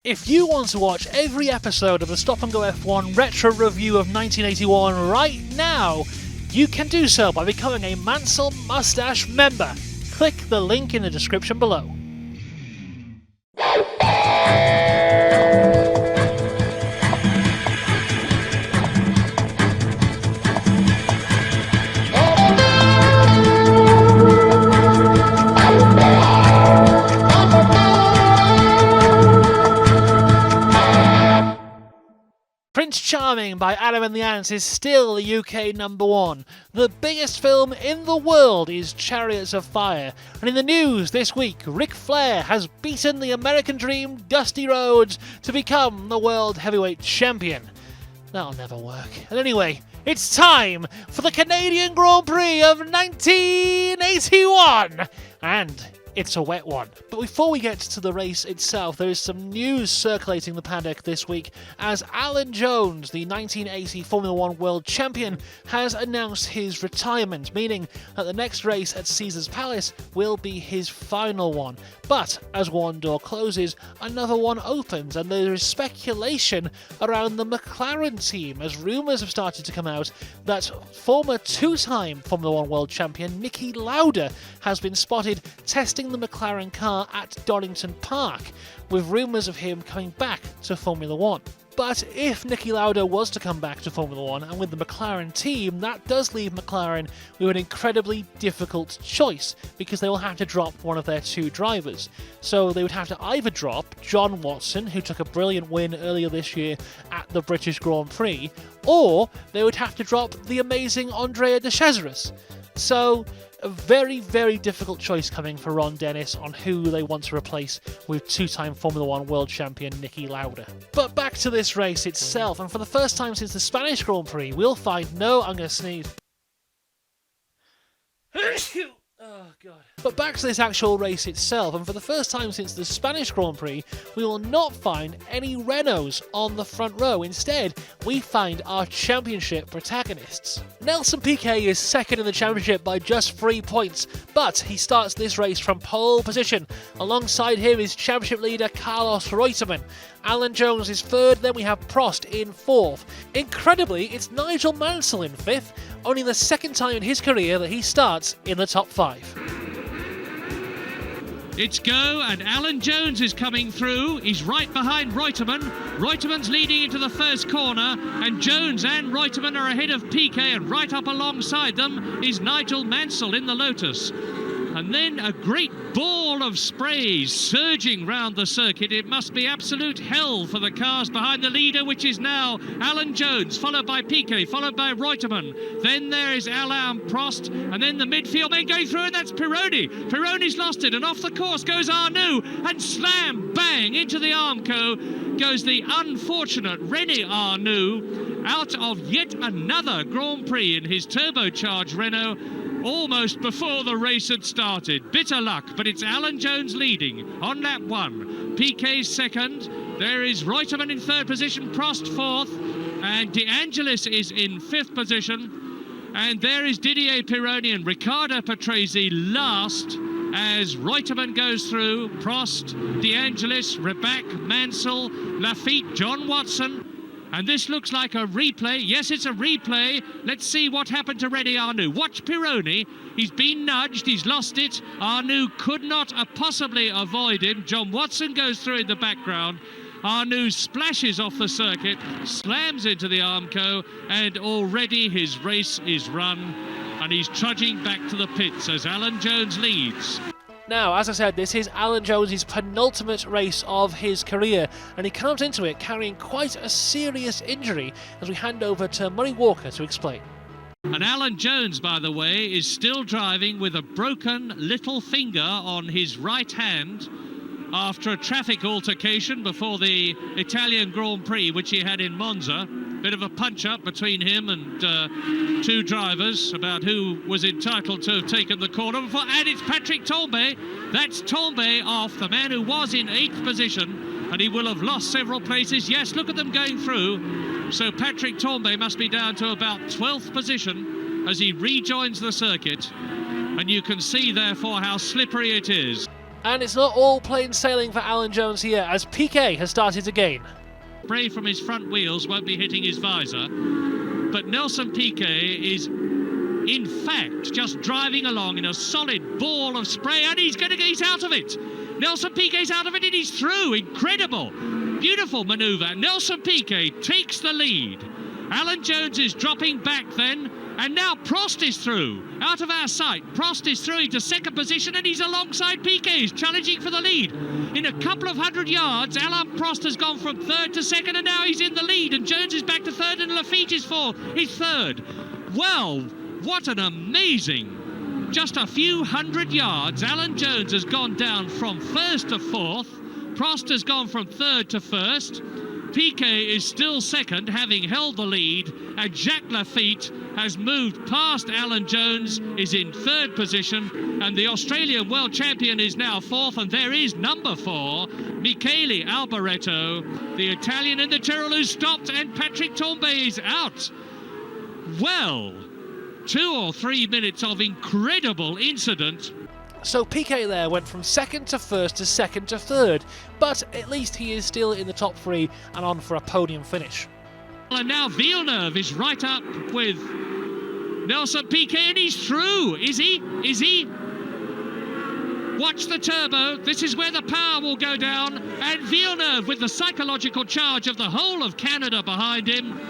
If you want to watch every episode of the Stop and Go F1 Retro Review of 1981 right now, you can do so by becoming a Mansell Mustache member. Click the link in the description below. Prince Charming by Adam and the Ants is still the UK #1. The biggest film in the world is Chariots of Fire. And in the news this week, Ric Flair has beaten the American Dream Dusty Rhodes to become the World Heavyweight Champion. That'll never work. And anyway, it's time for the Canadian Grand Prix of 1981! And it's a wet one. But before we get to the race itself, there is some news circulating the paddock this week as Alan Jones, the 1980 Formula 1 World Champion, has announced his retirement, meaning that the next race at Caesars Palace will be his final one. But as one door closes, another one opens, and there is speculation around the McLaren team as rumours have started to come out that former two-time Formula 1 World Champion Niki Lauda has been spotted testing the McLaren car at Donington Park, with rumours of him coming back to Formula 1. But if Niki Lauda was to come back to Formula 1 and with the McLaren team, that does leave McLaren with an incredibly difficult choice because they will have to drop one of their two drivers. So they would have to either drop John Watson, who took a brilliant win earlier this year at the British Grand Prix, or they would have to drop the amazing Andrea De Cesaris. So a very, very difficult choice coming for Ron Dennis on who they want to replace with two-time Formula 1 World Champion Niki Lauda. But back to this race itself, and for the first time since the Spanish Grand Prix, we'll find I'm gonna sneeze. Oh, God. But back to this actual race itself, and for the first time since the Spanish Grand Prix, we will not find any Renaults on the front row. Instead, we find our championship protagonists. Nelson Piquet is second in the championship by just 3 points, but he starts this race from pole position. Alongside him is championship leader Carlos Reutemann. Alan Jones is third, then we have Prost in fourth. Incredibly, it's Nigel Mansell in fifth, only the second time in his career that he starts in the top 5. It's go, and Alan Jones is coming through. He's right behind Reutemann. Reutemann's leading into the first corner, and Jones and Reutemann are ahead of Piquet, and right up alongside them is Nigel Mansell in the Lotus. And then a great ball of spray surging round the circuit. It must be absolute hell for the cars behind the leader, which is now Alan Jones, followed by Piquet, followed by Reutemann. Then there is Alain Prost, and then the midfield men going through, and that's Pironi. Pironi's lost it, and off the course goes Arnoux, and slam, bang, into the Armco goes the unfortunate René Arnoux, out of yet another Grand Prix in his turbocharged Renault, almost before the race had started. Bitter luck, but it's Alan Jones leading on lap 1. Piquet second. There is Reutemann in third position, Prost fourth, and De Angelis is in fifth position. And there is Didier Pironi and Riccardo Patrese last as Reutemann goes through. Prost, De Angelis, Rebaque, Mansell, Lafitte, John Watson. And this looks like a replay. Yes, it's a replay. Let's see what happened to René Arnoux. Watch Pironi. He's been nudged. He's lost it. Arnoux could not possibly avoid him. John Watson goes through in the background. Arnoux splashes off the circuit, slams into the Armco, and already his race is run. And he's trudging back to the pits as Alan Jones leads. Now, as I said, this is Alan Jones' penultimate race of his career, and he comes into it carrying quite a serious injury as we hand over to Murray Walker to explain. And Alan Jones, by the way, is still driving with a broken little finger on his right hand after a traffic altercation before the Italian Grand Prix, which he had in Monza. Bit of a punch-up between him and two drivers about who was entitled to have taken the corner. And it's Patrick Tambay. That's Tambay off, the man who was in 8th position, and he will have lost several places. Yes, look at them going through. So Patrick Tambay must be down to about 12th position as he rejoins the circuit. And you can see, therefore, how slippery it is. And it's not all plain sailing for Alan Jones here, as Piquet has started again. Spray from his front wheels won't be hitting his visor, but Nelson Piquet is in fact just driving along in a solid ball of spray, and he's out of it. Nelson Piquet's out of it and he's through. Incredible, beautiful manoeuvre. Nelson Piquet takes the lead. Alan Jones is dropping back then, and now Prost is through, out of our sight. Prost is through into second position, and he's alongside Piquet. He's challenging for the lead. In a couple of 100 yards, Alain Prost has gone from third to second, and now he's in the lead, and Jones is back to third, and Lafitte is fourth. He's third. Well, what an amazing, just a few 100 yards. Alan Jones has gone down from first to fourth. Prost has gone from third to first. Piquet is still second, having held the lead, and Jacques Lafitte has moved past Alan Jones, is in third position, and the Australian world champion is now fourth, and there is number 4, Michele Alboreto, the Italian in the Tyrrell, who stopped, and Patrick Tambay is out. Well, 2 or 3 minutes of incredible incident. So Piquet there went from second to first to second to third, but at least he is still in the top 3 and on for a podium finish. And now Villeneuve is right up with Nelson Piquet, and he's through. Is he? Is he? Watch the turbo. This is where the power will go down. And Villeneuve, with the psychological charge of the whole of Canada behind him,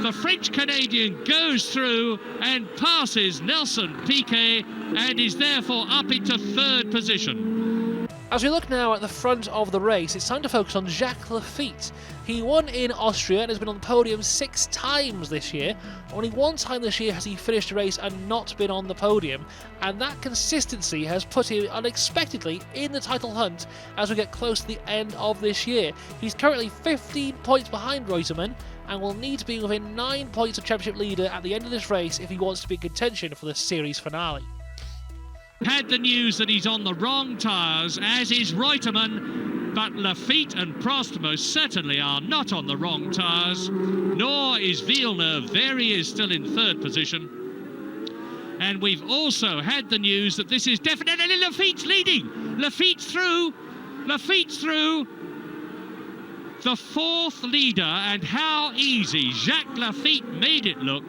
the French-Canadian goes through and passes Nelson Piquet and is therefore up into third position. As we look now at the front of the race, it's time to focus on Jacques Lafitte. He won in Austria and has been on the podium 6 times this year. Only 1 time this year has he finished a race and not been on the podium, and that consistency has put him unexpectedly in the title hunt as we get close to the end of this year. He's currently 15 points behind Reutemann and will need to be within 9 points of championship leader at the end of this race if he wants to be in contention for the series finale. Had the news that he's on the wrong tyres, as is Reutemann, but Lafitte and Prost most certainly are not on the wrong tyres, nor is Villeneuve. There he is, still in third position. And we've also had the news that this is definitely Lafitte's leading. Lafitte's through. Lafitte's through. The 4th leader, and how easy Jacques Lafitte made it look.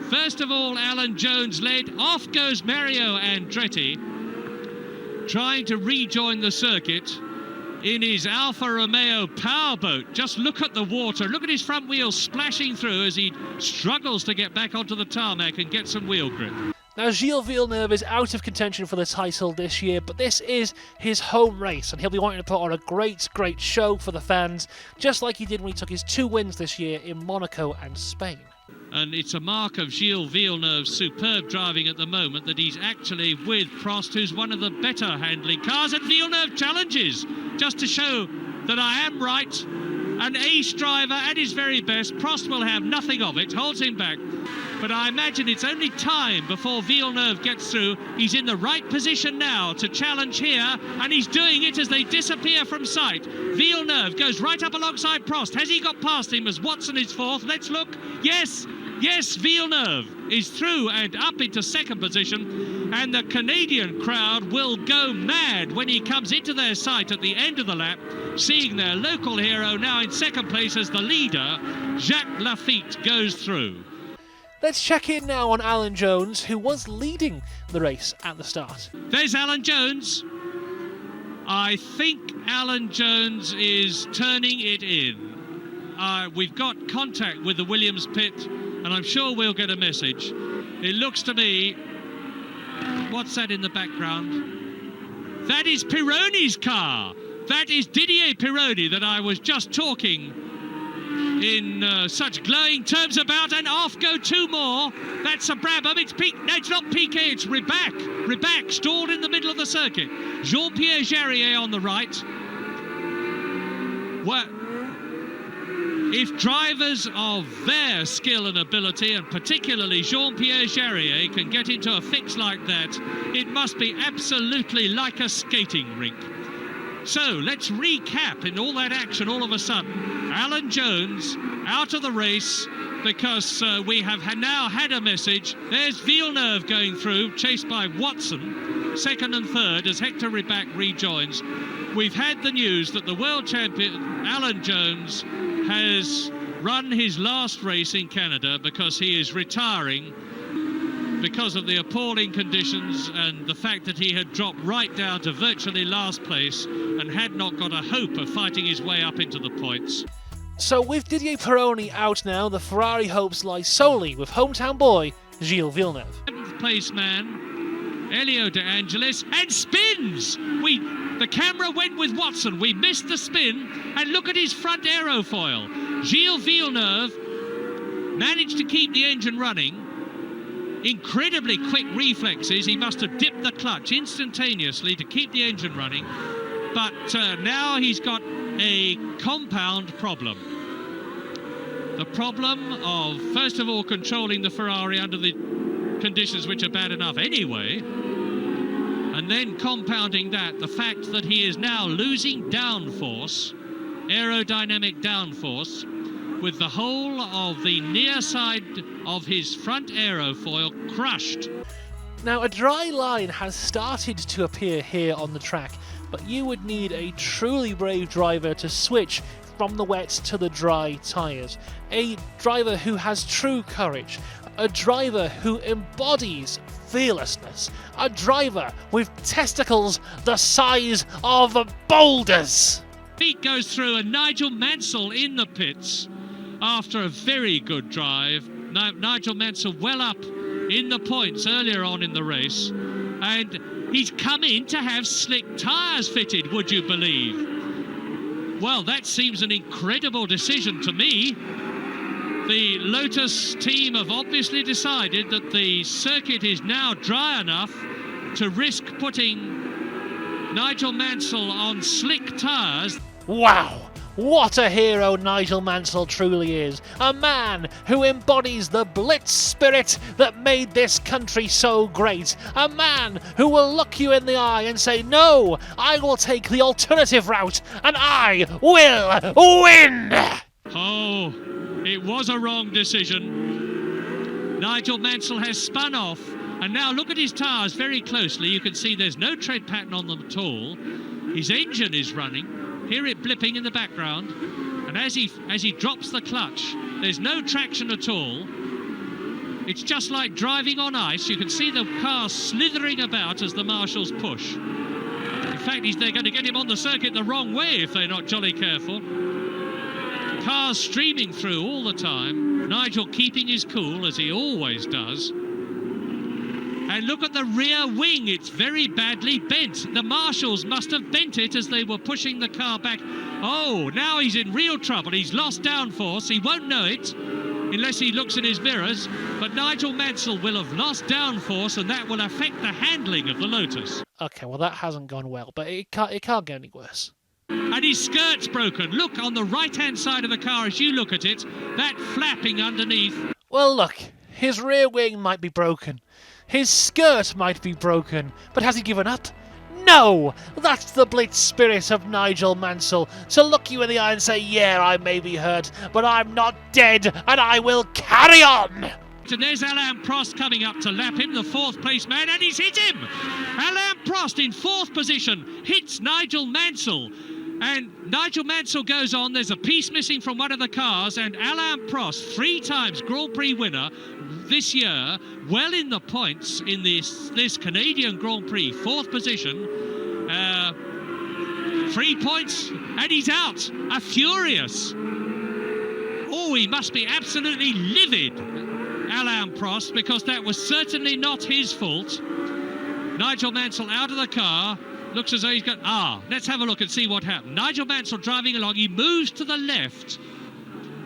First of all, Alan Jones led. Off goes Mario Andretti, trying to rejoin the circuit in his Alfa Romeo powerboat. Just look at the water. Look at his front wheels splashing through as he struggles to get back onto the tarmac and get some wheel grip. Now, Gilles Villeneuve is out of contention for the title this year, but this is his home race, and he'll be wanting to put on a great show for the fans, just like he did when he took his 2 wins this year in Monaco and Spain. And it's a mark of Gilles Villeneuve's superb driving at the moment that he's actually with Prost, who's one of the better handling cars, and Villeneuve challenges just to show that I am right. An ace driver at his very best. Prost will have nothing of it, holds him back. But I imagine it's only time before Villeneuve gets through. He's in the right position now to challenge here, and he's doing it as they disappear from sight. Villeneuve goes right up alongside Prost. Has he got past him as Watson is 4th? Let's look. Yes, Villeneuve is through and up into second position, and the Canadian crowd will go mad when he comes into their sight at the end of the lap, seeing their local hero now in second place as the leader. Jacques Lafitte goes through. Let's check in now on Alan Jones, who was leading the race at the start. There's Alan Jones. I think Alan Jones is turning it in. We've got contact with the Williams pit, and I'm sure we'll get a message. It looks to me... What's that in the background? That is Pironi's car. That is Didier Pironi that I was just talking in such glowing terms about, and off go 2 more. That's a Brabham. It's not Piquet, it's Ribac. Ribac stalled in the middle of the circuit. Jean-Pierre Jarier on the right. Well, if drivers of their skill and ability, and particularly Jean-Pierre Jarier, can get into a fix like that, it must be absolutely like a skating rink. So let's recap in all that action all of a sudden. Alan Jones out of the race because we have now had a message. There's Villeneuve going through, chased by Watson. second and third as Hector Rybak rejoins. We've had the news that the world champion Alan Jones has run his last race in Canada because he is retiring because of the appalling conditions and the fact that he had dropped right down to virtually last place and had not got a hope of fighting his way up into the points. So with Didier Pironi out now, the Ferrari hopes lie solely with hometown boy Gilles Villeneuve. 7th place man, Elio De Angelis, and spins! The camera went with Watson. We missed the spin, and look at his front aerofoil. Gilles Villeneuve managed to keep the engine running. Incredibly quick reflexes. He must have dipped the clutch instantaneously to keep the engine running. But now he's got a compound problem. The problem of, first of all, controlling the Ferrari under the conditions which are bad enough anyway, and then compounding that, the fact that he is now losing downforce, aerodynamic downforce, with the whole of the near side of his front aerofoil crushed. Now, a dry line has started to appear here on the track, but you would need a truly brave driver to switch from the wet to the dry tyres. A driver who has true courage, a driver who embodies fearlessness, a driver with testicles the size of boulders. Feet goes through, and Nigel Mansell in the pits after a very good drive. Nigel Mansell well up in the points earlier on in the race, and he's come in to have slick tyres fitted, would you believe? Well, that seems an incredible decision to me. The Lotus team have obviously decided that the circuit is now dry enough to risk putting Nigel Mansell on slick tyres. Wow! What a hero Nigel Mansell truly is. A man who embodies the blitz spirit that made this country so great. A man who will look you in the eye and say, no, I will take the alternative route and I will win! Oh, it was a wrong decision. Nigel Mansell has spun off, and now look at his tyres very closely. You can see there's no tread pattern on them at all. His engine is running. Hear it blipping in the background, and as he drops the clutch, there's no traction at all. It's just like driving on ice. You can see the car slithering about as the marshals push. In fact, they're going to get him on the circuit the wrong way if they're not jolly careful. Cars streaming through all the time. Nigel keeping his cool, as he always does. And look at the rear wing, it's very badly bent. The marshals must have bent it as they were pushing the car back. Oh, now he's in real trouble. He's lost downforce. He won't know it unless he looks in his mirrors. But Nigel Mansell will have lost downforce, and that will affect the handling of the Lotus. Okay, well, that hasn't gone well, but it can't get any worse. And his skirt's broken. Look on the right-hand side of the car as you look at it. That flapping underneath. Well, look, his rear wing might be broken. His skirt might be broken, but has he given up? No! That's the blitz spirit of Nigel Mansell, to look you in the eye and say, yeah, I may be hurt, but I'm not dead, and I will carry on! And there's Alain Prost coming up to lap him, the 4th place man, and he's hit him! Alain Prost in 4th position hits Nigel Mansell. And Nigel Mansell goes on, there's a piece missing from one of the cars, and Alain Prost, 3 times Grand Prix winner this year, well in the points in this Canadian Grand Prix, 4th position, 3 points, and he's out, furious. Oh, he must be absolutely livid, Alain Prost, because that was certainly not his fault. Nigel Mansell out of the car. Looks as though he's got... let's have a look and see what happened. Nigel Mansell driving along. He moves to the left.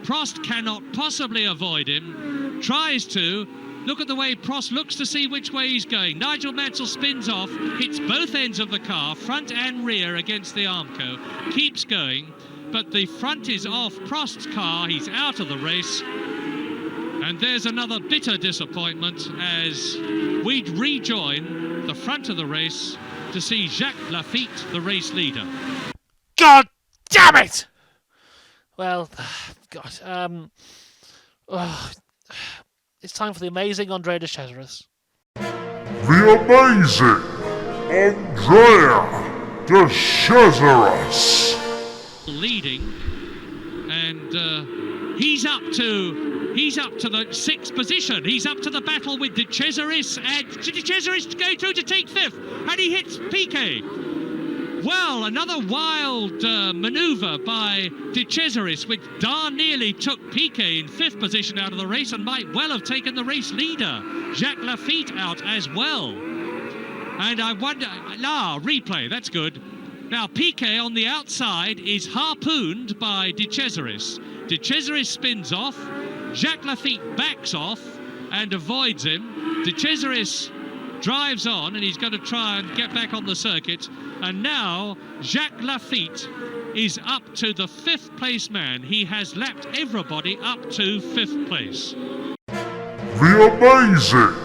Prost cannot possibly avoid him. Tries to. Look at the way Prost looks to see which way he's going. Nigel Mansell spins off, hits both ends of the car, front and rear against the Armco. Keeps going, but the front is off Prost's car. He's out of the race. And there's another bitter disappointment as we rejoin the front of the race to see Jacques Lafitte, the race leader. God damn it! Well, God, it's time for the amazing Andre de Cesaris. The amazing Andrea de Cesaris. Leading, and he's up to the 6th position. He's up to the battle with De Cesaris, and De Cesaris going through to take 5th, and he hits Piquet. Well, another wild manoeuvre by De Cesaris, which darn nearly took Piquet in 5th position out of the race and might well have taken the race leader, Jacques Lafitte, out as well. And I wonder, replay, that's good. Now, Piquet on the outside is harpooned by De Cesaris. De Cesaris spins off, Jacques Lafitte backs off and avoids him. De Cesaris drives on, and he's going to try and get back on the circuit. And now Jacques Lafitte is up to the 5th place man. He has lapped everybody up to 5th place. The amazing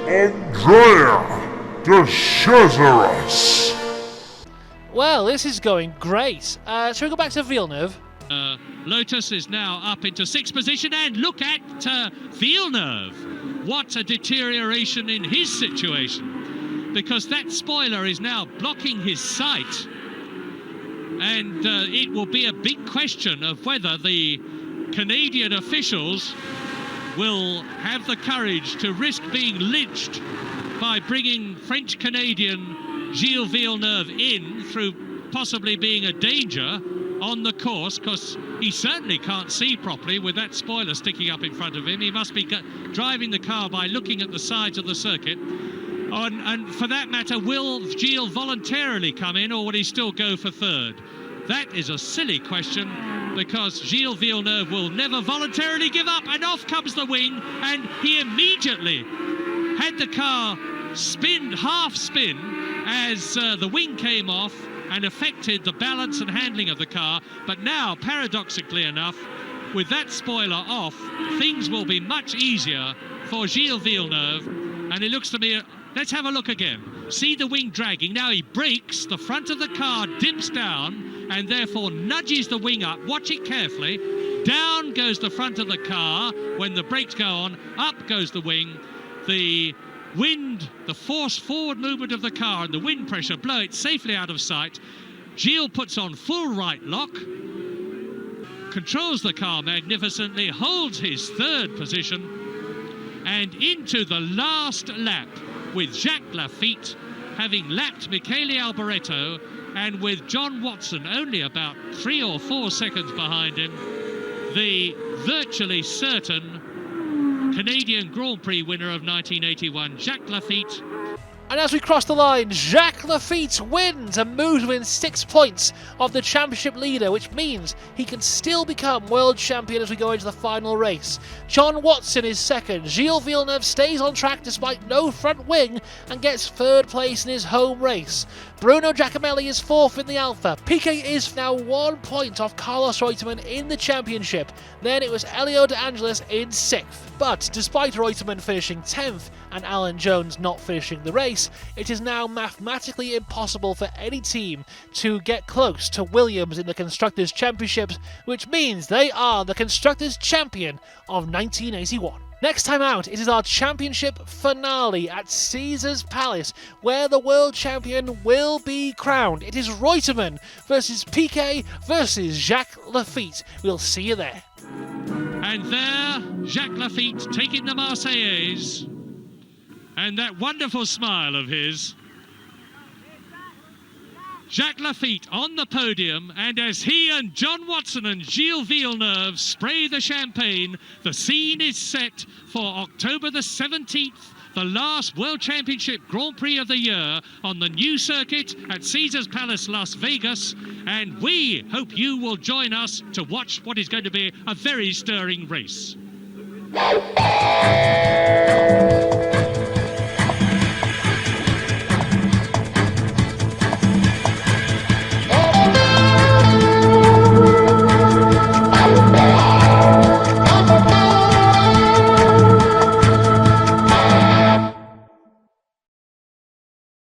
Andrea de Cesaris. Well, this is going great. Shall we go back to Villeneuve? Lotus is now up into 6th position, and look at Villeneuve. What a deterioration in his situation, because that spoiler is now blocking his sight, and it will be a big question of whether the Canadian officials will have the courage to risk being lynched by bringing French-Canadian Gilles Villeneuve in through possibly being a danger on the course, because he certainly can't see properly with that spoiler sticking up in front of him. He must be driving the car by looking at the sides of the circuit. And for that matter, will Gilles voluntarily come in, or will he still go for 3rd? That is a silly question, because Gilles Villeneuve will never voluntarily give up, and off comes the wing, and he immediately had the car half spin as the wing came off and affected the balance and handling of the car. But now, paradoxically enough, with that spoiler off, things will be much easier for Gilles Villeneuve. And it looks to me, let's have a look again. See the wing dragging. Now he brakes, the front of the car dips down and therefore nudges the wing up. Watch it carefully. Down goes the front of the car when the brakes go on, up goes the wing. The wind, the force forward movement of the car and the wind pressure blow it safely out of sight. Gilles puts on full right lock, controls the car magnificently, holds his 3rd position, and into the last lap with Jacques Lafitte having lapped Michele Alboreto, and with John Watson only about 3 or 4 seconds behind him, the virtually certain Canadian Grand Prix winner of 1981, Jacques Lafitte. And as we cross the line, Jacques Lafitte wins and moves within 6 points of the championship leader, which means he can still become world champion as we go into the final race. John Watson is 2nd. Gilles Villeneuve stays on track despite no front wing and gets 3rd place in his home race. Bruno Giacomelli is 4th in the Alpha. Piquet is now 1 point off Carlos Reutemann in the championship. Then it was Elio De Angelis in 6th. But despite Reutemann finishing 10th and Alan Jones not finishing the race, it is now mathematically impossible for any team to get close to Williams in the Constructors' Championships, which means they are the Constructors' Champion of 1981. Next time out, it is our championship finale at Caesar's Palace, where the world champion will be crowned. It is Reutemann versus Piquet versus Jacques Lafitte. We'll see you there. And there, Jacques Lafitte taking the Marseillaise, and that wonderful smile of his. Jacques Lafitte on the podium, and as he and John Watson and Gilles Villeneuve spray the champagne, the scene is set for October the 17th, the last World Championship Grand Prix of the year on the new circuit at Caesar's Palace, Las Vegas, and we hope you will join us to watch what is going to be a very stirring race.